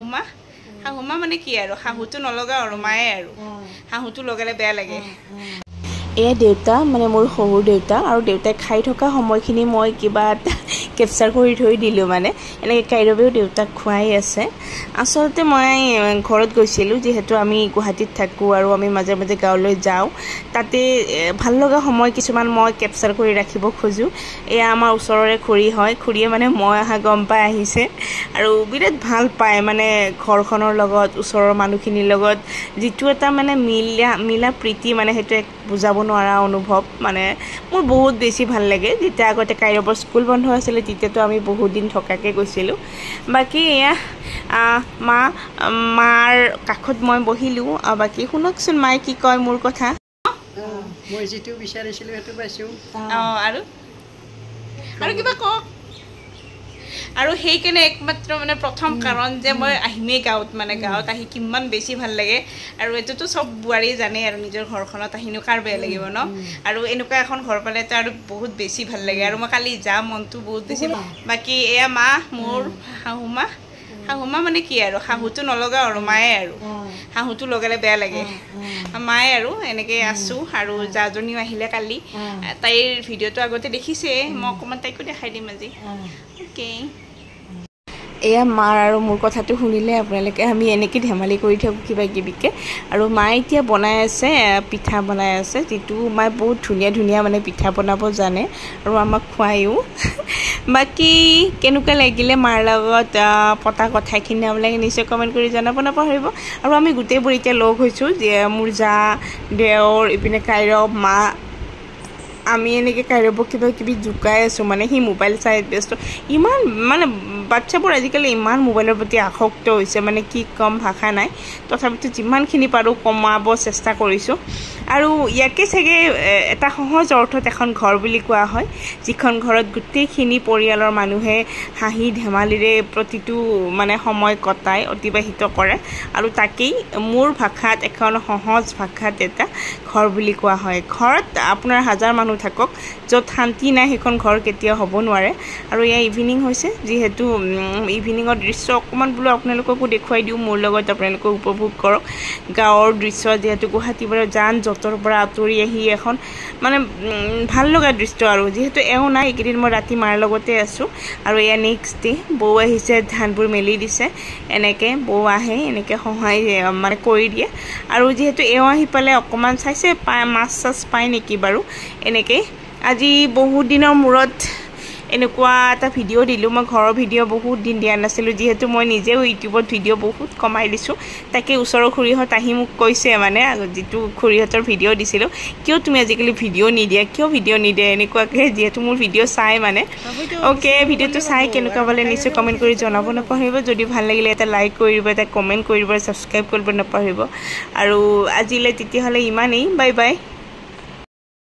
মা শাহুমা মানে কি আৰু শাহুটো নলগা আৰু মায়ে আৰু শাহুটো লগালে বেয়া লাগে এয়া দেউতা মানে মোৰ শহুৰ দেউতা আৰু দেউতাই খাই থকা সময়খিনি মই কিবা কেপচাৰ কৰি থৈ দিলোঁ মানে এনেকৈ কাইৰবেও দেউতাক খুৱাই আছে আচলতে মই ঘৰত গৈছিলোঁ যিহেতু আমি গুৱাহাটীত থাকোঁ আৰু আমি মাজে মাজে গাঁৱলৈ যাওঁ তাতে ভাল লগা সময় কিছুমান মই কেপচাৰ কৰি ৰাখিব খোজোঁ এয়া আমাৰ ওচৰৰে খুৰী হয় খুৰীয়ে মানে মই অহা গম পাই আহিছে আৰু বিৰাট ভাল পায় মানে ঘৰখনৰ লগত ওচৰৰ মানুহখিনিৰ লগত যিটো এটা মানে মিলা প্ৰীতি মানে সেইটো এক বুজাব নোৱাৰা অনুভৱ মানে মোৰ বহুত বেছি ভাল লাগে যেতিয়া আগতে কাইৰবৰ স্কুল বন্ধ আছিলে তেতিয়াতো আমি বহুত দিন থকাকৈ গৈছিলোঁ বাকী এয়া মাৰ কাষত মই বহিলোঁ বাকী শুনকচোন মায়ে কি কয় মোৰ কথা মই যিটো বিচাৰিছিলোঁ সেইটো পাইছোঁ আৰু কিবা কওক আৰু সেইকাৰণে একমাত্ৰ মানে প্ৰথম কাৰণ যে মই আহিমেই গাঁৱত মানে গাঁৱত আহি কিমান বেছি ভাল লাগে আৰু এইটোতো চব বোৱাৰী জানে আৰু নিজৰ ঘৰখনত আহিনো কাৰ বেয়া লাগিব ন আৰু এনেকুৱা এখন ঘৰ পালেতো আৰু বহুত বেছি ভাল লাগে আৰু মই কালি যাম মনটো বহুত বেছি বাকী এয়া মা মোৰ শাহুমা মানে কি আৰু শাহুটো নলগা আৰু মায়ে আৰু শাহুটো লগালে বেয়া লাগে মায়ে আৰু এনেকৈ আছোঁ আৰু জাজনীও আহিলে কালি তাইৰ ভিডিঅ'টো আগতে দেখিছে মই অকণমান তাইকো দেখাই দিম আজি অ'কে এয়া মাৰ আৰু মোৰ কথাটো শুনিলে আপোনালোকে আমি এনেকৈ ধেমালি কৰি থাকোঁ কিবা কিবিকৈ আৰু মায়ে এতিয়া বনাই আছে পিঠা বনাই আছে যিটো মায়ে বহুত ধুনীয়া মানে পিঠা বনাব জানে আৰু আমাক খুৱায়ো বাকী কেনেকুৱা লাগিলে মাৰ লগত পতা কথাখিনি আপোনালোকে নিশ্চয় কমেণ্ট কৰি জনাব নাপাহৰিব আৰু আমি গোটেইবোৰ এতিয়া লগ হৈছোঁ যে মোৰ জা দেওৰ ইপিনে কাইৰব মা আমি এনেকৈ কাইৰবক কিবা কিবি জোকাই আছোঁ মানে সি মোবাইল চাই ব্যস্ত ইমান মানে বাচ্চাবোৰ আজিকালি ইমান মোবাইলৰ প্ৰতি আসক্ত হৈছে মানে কি কম ভাষা নাই তথাপিতো যিমানখিনি পাৰোঁ কমাব চেষ্টা কৰিছোঁ আৰু ইয়াকে চাগে এটা সহজ অৰ্থত এখন ঘৰ বুলি কোৱা হয় যিখন ঘৰত গোটেইখিনি পৰিয়ালৰ মানুহে হাঁহি ধেমালিৰে প্ৰতিটো মানে সময় কটাই অতিবাহিত কৰে আৰু তাকেই মোৰ ভাষাত এখন সহজ ভাষাত এটা ঘৰ বুলি কোৱা হয় ঘৰত আপোনাৰ হাজাৰ মানুহ থাকক য'ত শান্তি নাই সেইখন ঘৰ কেতিয়াও হ'ব নোৱাৰে আৰু এয়া ইভিনিং হৈছে যিহেতু ইভিনিঙৰ দৃশ্য অকণমান বোলো আপোনালোককো দেখুৱাই দিওঁ মোৰ লগত আপোনালোকে উপভোগ কৰক গাঁৱৰ দৃশ্য যিহেতু গুৱাহাটীৰ পৰা যান জঁটৰ পৰা আঁতৰি আহি এখন মানে ভাল লগা দৃশ্য আৰু যিহেতু এওঁ নাই এইকেইদিন মই ৰাতি মাৰ লগতে আছোঁ আৰু এয়া নেক্সট ডে বৌ আহিছে ধানবোৰ মেলি দিছে এনেকৈ বৌ আহে এনেকৈ সহায় মানে কৰি দিয়ে আৰু যিহেতু এওঁ আহি পালে অকণমান চাইছে মাছ চাছ পায় নেকি বাৰু এনেকৈ আজি বহুত দিনৰ মূৰত এনেকুৱা এটা ভিডিঅ' দিলোঁ মই ঘৰৰ ভিডিঅ' বহুত দিন দিয়া নাছিলোঁ যিহেতু মই নিজেও ইউটিউবত ভিডিঅ' বহুত কমাই দিছোঁ তাকে ওচৰৰ খুৰীহঁত আহি মোক কৈছে মানে যিটো খুৰীহঁতৰ ভিডিঅ' দিছিলোঁ কিয় তুমি আজিকালি ভিডিঅ' নিদিয়া কিয় ভিডিঅ' নিদিয়া এনেকুৱাকৈ যিহেতু মোৰ ভিডিঅ' চাই মানে অ'কে ভিডিঅ'টো চাই কেনেকুৱা পালে নিশ্চয় কমেণ্ট কৰি জনাব নাপাহৰিব যদি ভাল লাগিলে এটা লাইক কৰি দিব এটা কমেণ্ট কৰি দিব ছাবস্ক্ৰাইব কৰিব নাপাহৰিব আৰু আজিলৈ তেতিয়াহ'লে ইমানেই বাই বাই